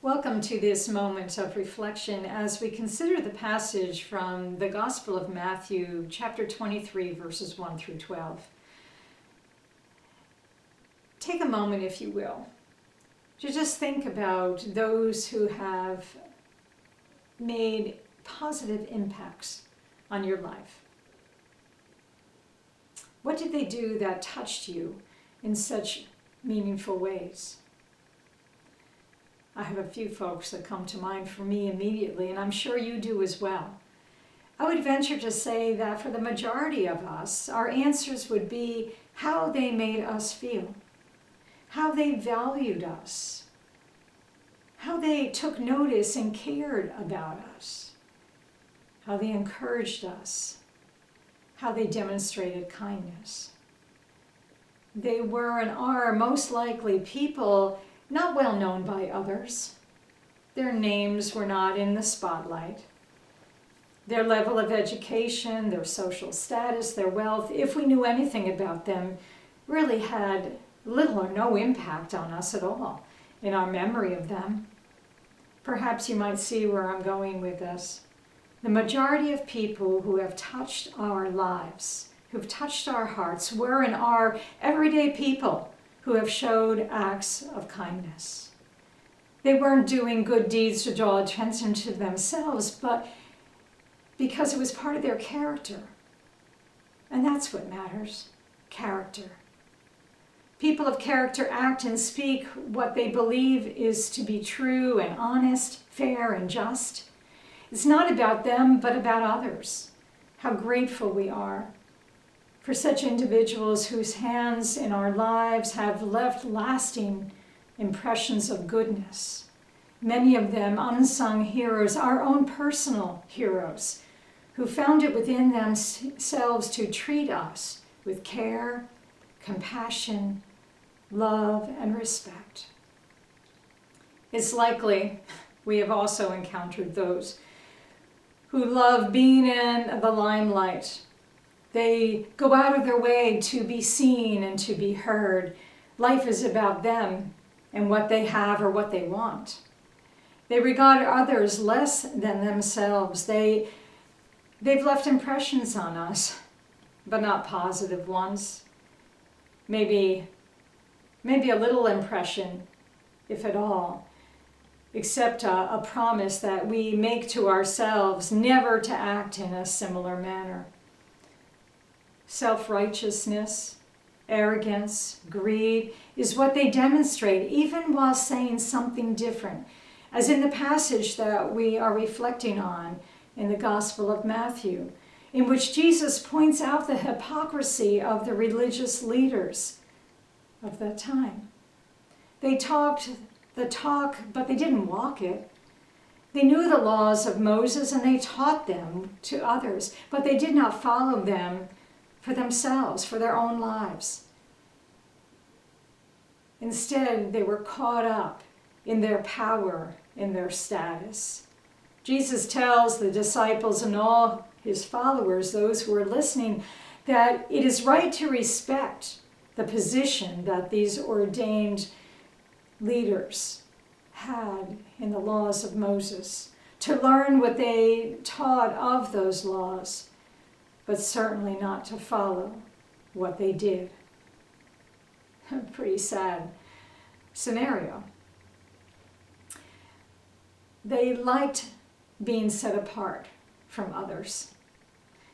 Welcome to this moment of reflection as we consider the passage from the Gospel of Matthew, chapter 23, verses 1 through 12. Take a moment, if you will, to just think about those who have made positive impacts on your life. What did they do that touched you in such meaningful ways? I have a few folks that come to mind for me immediately, and I'm sure you do as well. I would venture to say that for the majority of us, our answers would be how they made us feel, how they valued us, how they took notice and cared about us, how they encouraged us, how they demonstrated kindness. They were and are most likely people not well known by others. Their names were not in the spotlight. Their level of education, their social status, their wealth, if we knew anything about them, really had little or no impact on us at all in our memory of them. Perhaps you might see where I'm going with this. The majority of people who have touched our lives, who've touched our hearts, were and are everyday people who have showed acts of kindness. They weren't doing good deeds to draw attention to themselves, but because it was part of their character. And that's what matters, character. People of character act and speak what they believe is to be true and honest, fair and just. It's not about them, but about others. How grateful we are for such individuals whose hands in our lives have left lasting impressions of goodness. Many of them unsung heroes, our own personal heroes, who found it within themselves to treat us with care, compassion, love, and respect. It's likely we have also encountered those who love being in the limelight. They go out of their way to be seen and to be heard. Life is about them and what they have or what they want. They regard others less than themselves. They've left impressions on us, but not positive ones. Maybe a little impression, if at all, except a promise that we make to ourselves never to act in a similar manner. Self-righteousness, arrogance, greed is what they demonstrate, even while saying something different, as in the passage that we are reflecting on in the Gospel of Matthew, in which Jesus points out the hypocrisy of the religious leaders of that time. They talked the talk, but they didn't walk it. They knew the laws of Moses and they taught them to others, but they did not follow them for themselves, for their own lives. Instead, they were caught up in their power, in their status. Jesus tells the disciples and all his followers, those who are listening, that it is right to respect the position that these ordained leaders had in the laws of Moses, to learn what they taught of those laws, but certainly not to follow what they did. A pretty sad scenario. They liked being set apart from others,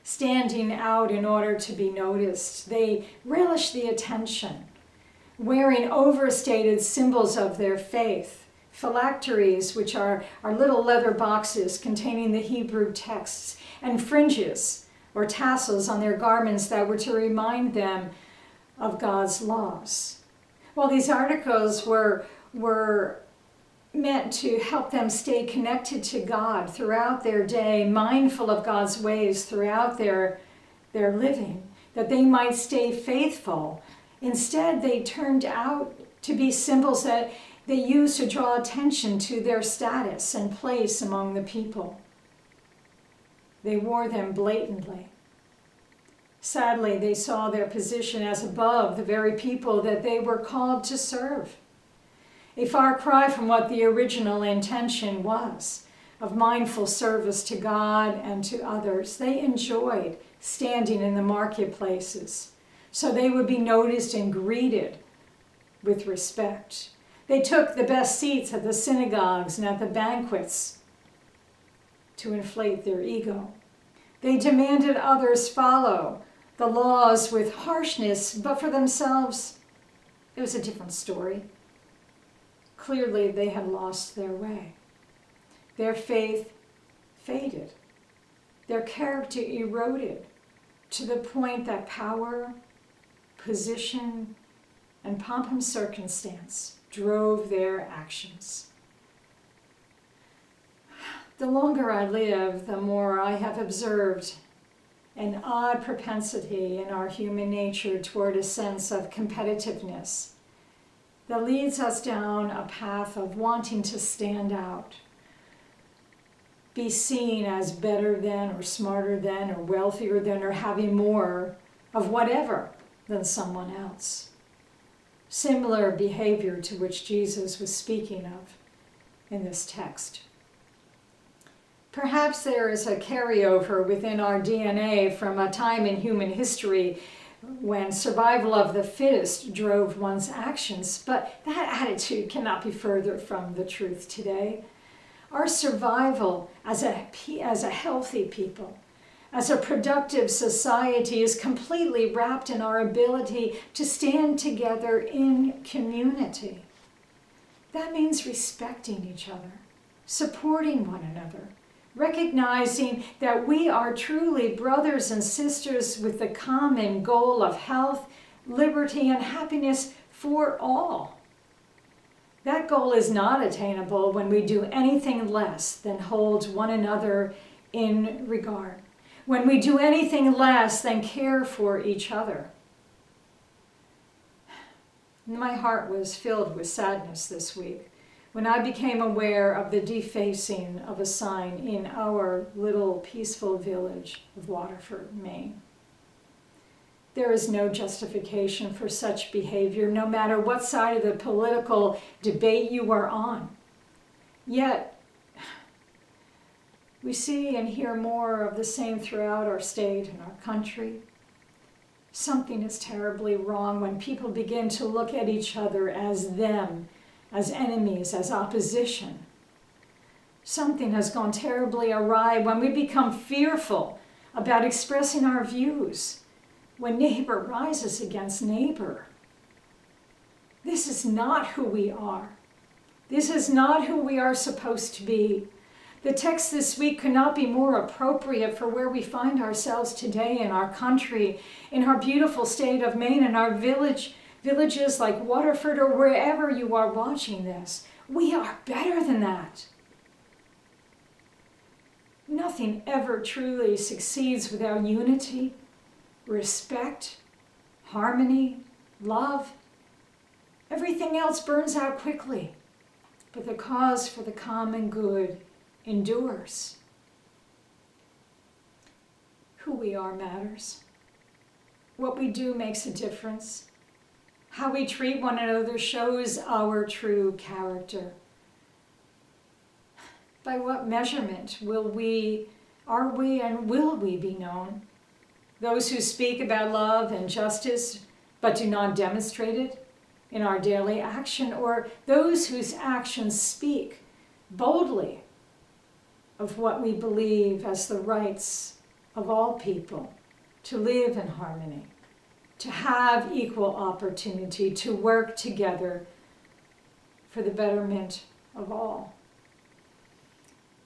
standing out in order to be noticed. They relished the attention, wearing overstated symbols of their faith, phylacteries, which are little leather boxes containing the Hebrew texts, and fringes, or tassels on their garments that were to remind them of God's laws. Well, these articles were meant to help them stay connected to God throughout their day, mindful of God's ways throughout their living, that they might stay faithful. Instead, they turned out to be symbols that they used to draw attention to their status and place among the people. They wore them blatantly. Sadly, they saw their position as above the very people that they were called to serve. a far cry from what the original intention was of mindful service to God and to others. They enjoyed standing in the marketplaces, so they would be noticed and greeted with respect. They took the best seats at the synagogues and at the banquets to inflate their ego. They demanded others follow the laws with harshness, but for themselves, it was a different story. Clearly, they had lost their way. Their faith faded. Their character eroded to the point that power, position, and pomp and circumstance drove their actions. The longer I live, the more I have observed an odd propensity in our human nature toward a sense of competitiveness that leads us down a path of wanting to stand out, be seen as better than or smarter than or wealthier than or having more of whatever than someone else. Similar behavior to which Jesus was speaking of in this text. Perhaps there is a carryover within our DNA from a time in human history when survival of the fittest drove one's actions, but that attitude cannot be further from the truth today. Our survival as a healthy people, as a productive society, is completely wrapped in our ability to stand together in community. That means respecting each other, supporting one another, recognizing that we are truly brothers and sisters with the common goal of health, liberty, and happiness for all. That goal is not attainable when we do anything less than hold one another in regard, when we do anything less than care for each other. My heart was filled with sadness this week when I became aware of the defacing of a sign in our little peaceful village of Waterford, Maine. There is no justification for such behavior, no matter what side of the political debate you are on. Yet, we see and hear more of the same throughout our state and our country. Something is terribly wrong when people begin to look at each other as them, as enemies, as opposition. Something has gone terribly awry when we become fearful about expressing our views, when neighbor rises against neighbor. This is not who we are. This is not who we are supposed to be. The text this week could not be more appropriate for where we find ourselves today in our country, in our beautiful state of Maine, in our villages like Waterford, or wherever you are watching this. We are better than that. Nothing ever truly succeeds without unity, respect, harmony, love. Everything else burns out quickly, but the cause for the common good endures. Who we are matters. What we do makes a difference. How we treat one another shows our true character. By what measurement are we and will we be known? Those who speak about love and justice but do not demonstrate it in our daily action, or those whose actions speak boldly of what we believe as the rights of all people to live in harmony, to have equal opportunity, to work together for the betterment of all.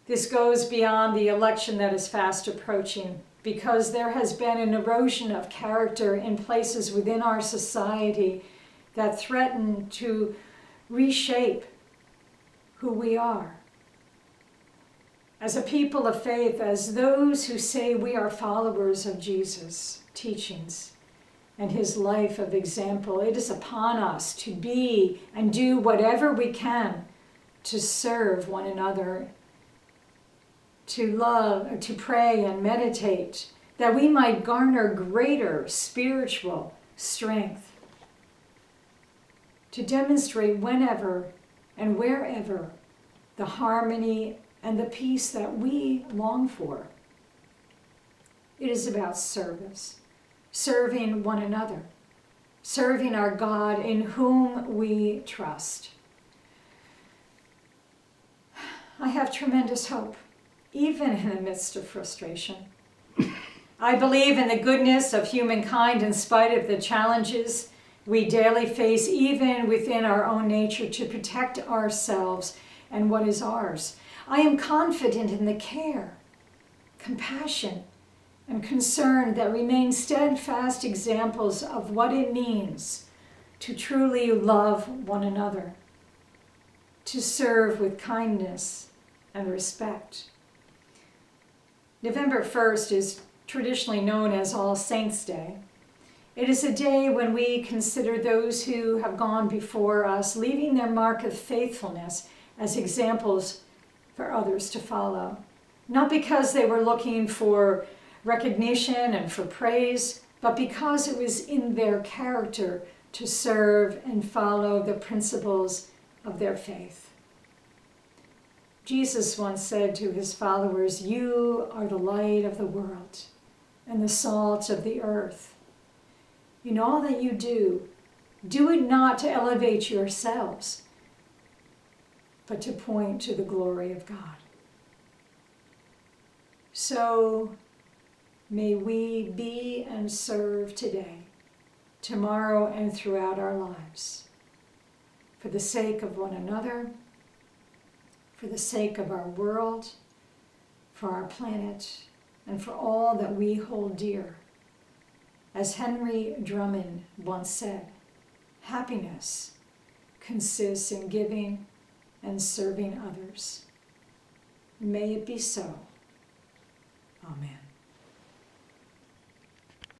This goes beyond the election that is fast approaching, because there has been an erosion of character in places within our society that threaten to reshape who we are. As a people of faith, as those who say we are followers of Jesus' teachings and his life of example, it is upon us to be and do whatever we can to serve one another, to love, to pray and meditate, that we might garner greater spiritual strength, to demonstrate whenever and wherever the harmony and the peace that we long for. It is about service, serving one another, serving our God in whom we trust. I have tremendous hope, even in the midst of frustration. I believe in the goodness of humankind in spite of the challenges we daily face, even within our own nature, to protect ourselves and what is ours. I am confident in the care, compassion, and concern that remain steadfast examples of what it means to truly love one another, to serve with kindness and respect. November 1st is traditionally known as All Saints' Day. It is a day when we consider those who have gone before us, leaving their mark of faithfulness as examples for others to follow. Not because they were looking for recognition and for praise, but because it was in their character to serve and follow the principles of their faith. Jesus once said to his followers, "You are the light of the world and the salt of the earth. In all that you do, do it not to elevate yourselves, but to point to the glory of God." So may we be and serve today, tomorrow, and throughout our lives, for the sake of one another, for the sake of our world, for our planet, and for all that we hold dear. As Henry Drummond once said, happiness consists in giving and serving others. May it be so. Amen.